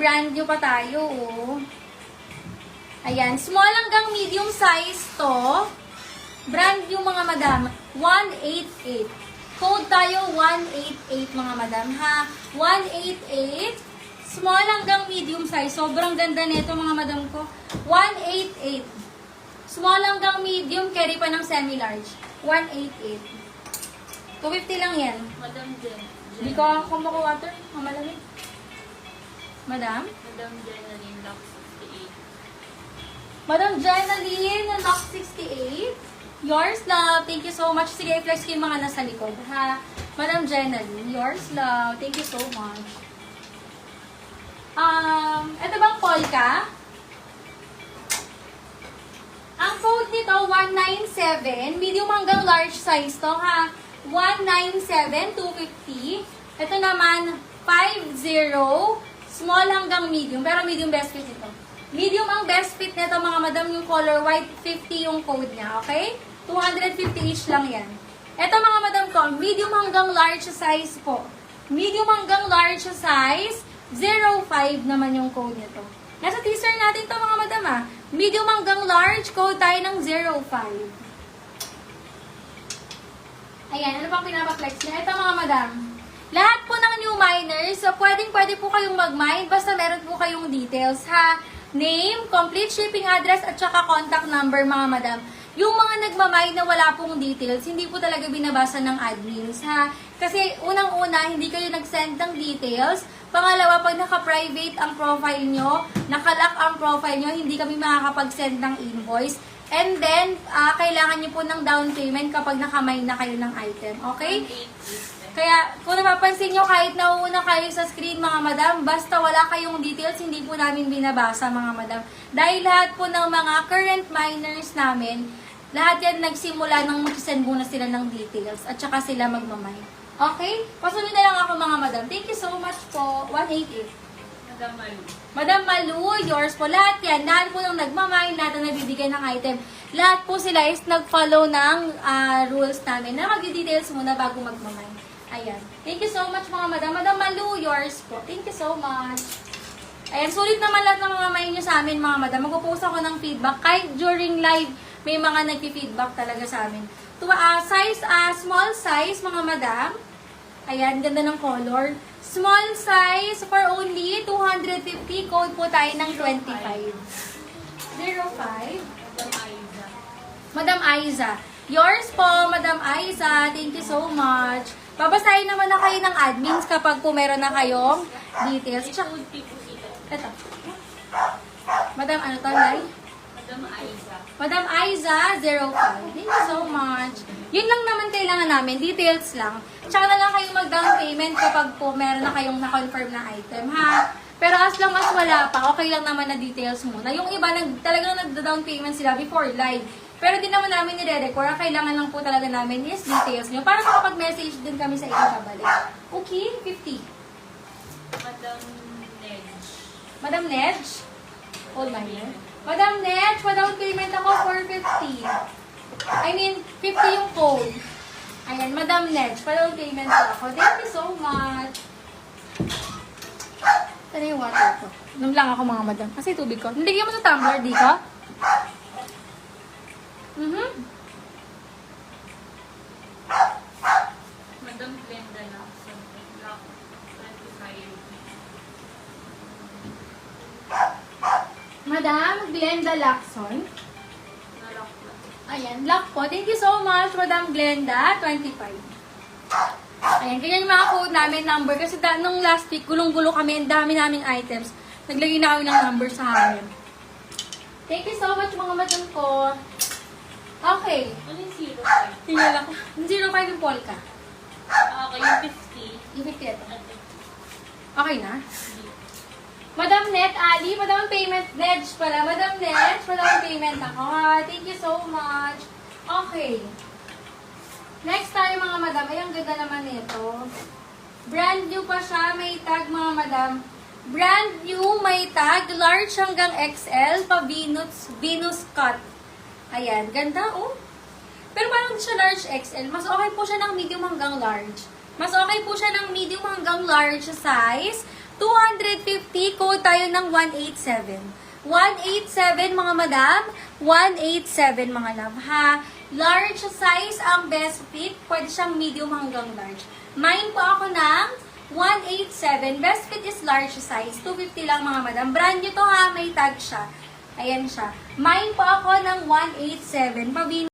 brand new pa tayo, oh. Ayan, small hanggang medium size to. Brand new mga madam, 188. Code tayo 188 mga madam, ha? 188. Small hanggang medium size. Sobrang ganda nito mga madam ko. 188. Small hanggang medium, carry pa ng semi-large. 188. 250 lang yan. Madam Jen. Hindi ko kumuha water. Mamalamig. Madam? Madam Jenaline, Lock 68. Madam Jenaline, Lock 68. Yours love. Thank you so much. Sige, i-flex ko yung mga nasa likod, ha? Madam Jenaline, yours love. Thank you so much. Ito bang polka? Ang code nito, 197. Medium hanggang large size to, ha? 197, 250. Ito naman, 50. Small hanggang medium. Pero medium best fit ito. Medium ang best fit nito, mga madam, yung color white. 50 yung code niya, okay? 250 each lang yan. Ito, mga madam ko, medium hanggang large size po. Medium hanggang large size, 05 naman yung code nito. Nasa teaser natin to mga madam, ha? Medium hanggang large, code tayo ng 05. Ayan, ano pang pinapaflex niya? Ito mga madam. Lahat po ng new miners, so pwede po kayong mag-mine basta meron po kayong details, ha? Name, complete shipping address, at saka contact number, mga madam. Yung mga nagmamine na wala pong details, hindi po talaga binabasa ng admins, ha? Kasi unang-una, hindi kayo nag-send ng details. Pangalawa, pag naka-private ang profile nyo, naka-lock ang profile nyo, hindi kami makakapag-send ng invoice. And then, kailangan nyo po ng down payment kapag nakamine na kayo ng item. Okay? Kaya, kung napapansin nyo, kahit nauuna kayo sa screen, mga madam, basta wala kayong details, hindi po namin binabasa, mga madam. Dahil lahat po ng mga current miners namin, lahat yan nagsimula nang mag-send muna sila ng details at saka sila magmamine. Okay? Pasunod na lang ako, mga madam. Thank you so much po. 188. Madam Malu. Madam Malu, yours po. Lahat yan. Lahat po ng nagmamine, lahat na nagbibigay ng item. Lahat po sila is nag-follow ng rules namin na mag-details muna bago magmamine. Ayan. Thank you so much, mga madam. Madam Malu, yours po. Thank you so much. Ayan, sulit naman lahat ng mga mine nyo sa amin, mga madam. Magpo-post ako ng feedback. Kahit during live, may mga nagpi-feedback talaga sa amin. Small size, mga madam. Ayan, ganda ng color. Small size for only 250. Code po tayo ng 25. 05. Madam Aiza. Madam Aiza. Yours po, Madam Aiza. Thank you so much. Babasahin naman na kayo ng admins kapag po meron na kayong details. Tsaka, ito. Madam, ano to, Lai? Madam Aiza. Madam Aiza, 05. Thank you so much. Yun lang naman kailangan namin. Details lang. Tsaka na lang kayo mag-down payment kapag po meron na kayong na-confirm na item, ha? Pero as long as wala pa, okay lang naman na details muna. Yung iba, talagang nag-down payment sila before live. Pero di naman namin nire-record. Ang kailangan lang po talaga namin is details nyo. Para makapag-message din kami sa inyo babalik. Okay, 50. Madam Ned. Madam Nedge? Hold my name. Madam Nedge, pa-down payment ako for 50. I mean, 50 yung code. Ayan, Madam Nedge, pa-down payment ako. Thank you so much. Ano yung water ko? Inom lang ako, mga madam. Kasi tubig ko. Nilagyan mo sa tumbler, di ka? Madam Glenda Lacson. Lock 25. Madam Glenda Lacson. Na-lock na. Ayan, lock po. Thank you so much, Madam Glenda. 25. Ayan, ganyan yung mga code namin, number. Kasi nung last week, gulong-gulo kami, ang dami naming items. Naglagay na kami ng number sa amin. Thank you so much, mga madam ko. Okay. Ano yung 05? Tingnan lang. 05 yung polka. Okay, yung 50. Yung 50 ito. Okay na? Madam Net, Ali, Madam Payment, Nedge pala. Madam Nedge, Madam Payment ako. Thank you so much. Okay. Next tayo, mga madam. Ay, ang ganda naman nito. Brand new pa siya. May tag, mga madam. Brand new, may tag. Large hanggang XL. Pa Venus cut. Ayan. Ganda, oh. Pero parang hindi siya large XL. Mas okay po siya ng medium hanggang large. Mas okay po siya ng medium hanggang large size. 250, code tayo ng 187. 187 mga madam, 187 mga love ha. Large size ang best fit, pwede siyang medium hanggang large. Mine po ako ng 187, best fit is large size, 250 lang mga madam. Brand nyo to ha, may tag siya. Ayan siya. Mine po ako ng 187, pabili